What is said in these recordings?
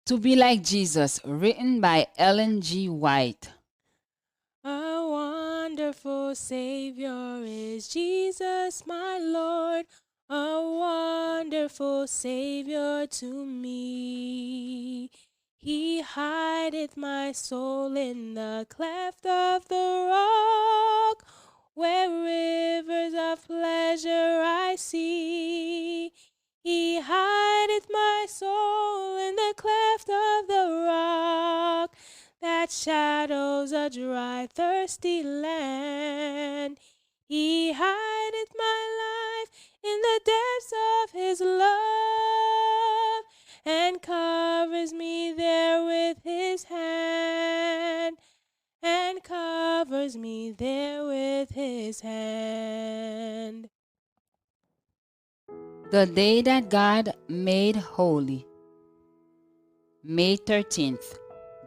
To Be Like Jesus, written by Ellen G. White. A wonderful Savior is Jesus, my Lord, a wonderful Savior to me. He hideth my soul in the cleft of the rock, where rivers of pleasure I see. He hideth my soul in the cleft of the rock, that shadows a dry, thirsty land. He hideth my life in the depths of his love, and covers me there with his hand, and covers me there with his hand. The Day That God Made Holy. May 13th.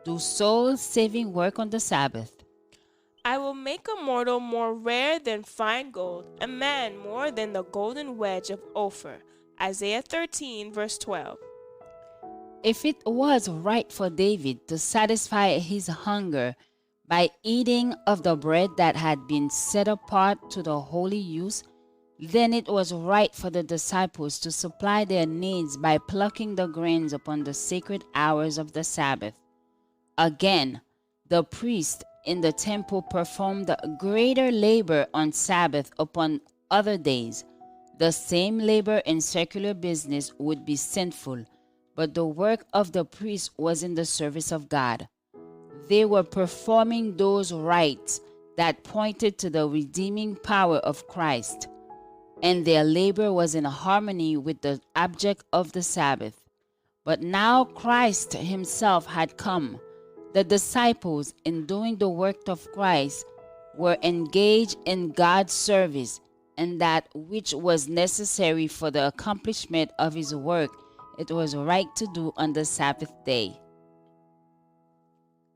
Do soul-saving work on the Sabbath. I will make a mortal more rare than fine gold, a man more than the golden wedge of Ophir. Isaiah 13, verse 12. If it was right for David to satisfy his hunger by eating of the bread that had been set apart to the holy use, then it was right for the disciples to supply their needs by plucking the grains upon the sacred hours of the Sabbath. Again, the priest in the temple performed greater labor on Sabbath upon other days. The same labor in secular business would be sinful, but the work of the priest was in the service of God. They were performing those rites that pointed to the redeeming power of Christ, and their labor was in harmony with the object of the Sabbath. But now Christ himself had come. The disciples, in doing the work of Christ, were engaged in God's service, and that which was necessary for the accomplishment of his work, it was right to do on the Sabbath day.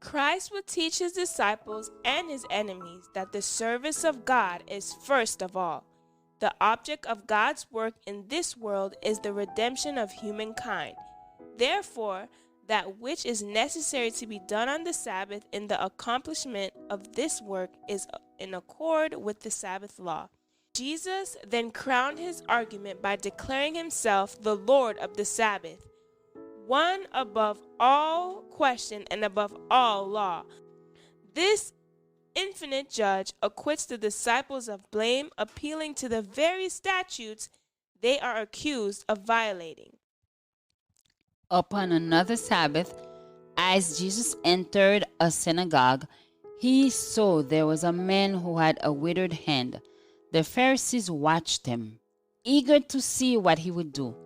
Christ would teach his disciples and his enemies that the service of God is first of all. The object of God's work in this world is the redemption of humankind. Therefore, that which is necessary to be done on the Sabbath in the accomplishment of this work is in accord with the Sabbath law. Jesus then crowned his argument by declaring himself the Lord of the Sabbath, one above all question and above all law. This infinite judge acquits the disciples of blame, appealing to the very statutes they are accused of violating. Upon another Sabbath, as Jesus entered a synagogue, he saw there was a man who had a withered hand. The Pharisees watched him, eager to see what he would do.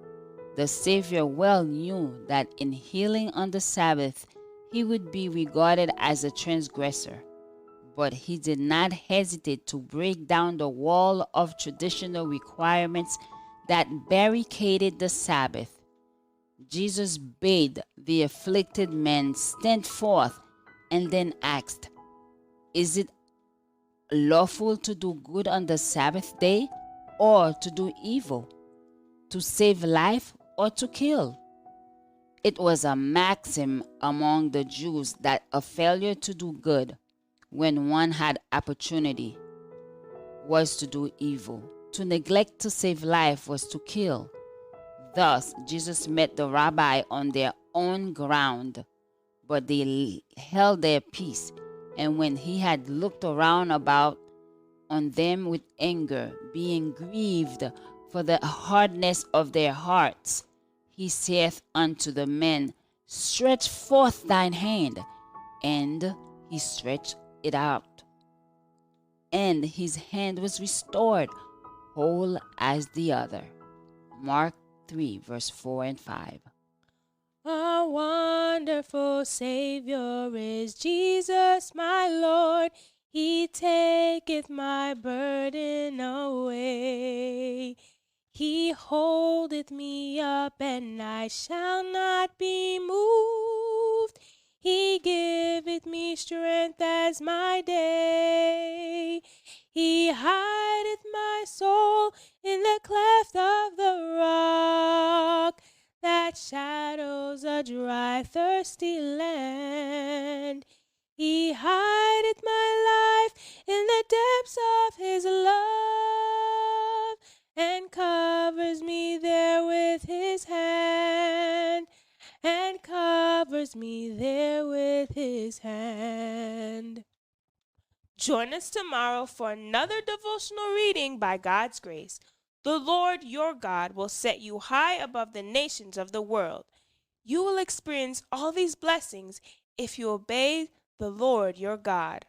The Savior well knew that in healing on the Sabbath, he would be regarded as a transgressor. But he did not hesitate to break down the wall of traditional requirements that barricaded the Sabbath. Jesus bade the afflicted man stand forth and then asked, "Is it lawful to do good on the Sabbath day or to do evil, to save life or to kill?" It was a maxim among the Jews that a failure to do good when one had opportunity was to do evil. To neglect to save life was to kill. Thus, Jesus met the rabbi on their own ground, but they held their peace. And when he had looked around about on them with anger, being grieved for the hardness of their hearts, he saith unto the man, "Stretch forth thine hand." And he stretched it out, and his hand was restored, whole as the other. Mark 3, verse 4 and 5. A wonderful Savior is Jesus, my Lord. He taketh my burden away. He holdeth me up, and I shall not be moved. He giveth me strength as my day. He hideth my soul in the cleft of the rock, that shadows a dry, dry, thirsty land. He hideth my life in the depths of his love, and covers me there with his hand, and covers me there with his hand. Join us tomorrow for another devotional reading by God's grace. The Lord your God will set you high above the nations of the world. You will experience all these blessings if you obey the Lord your God.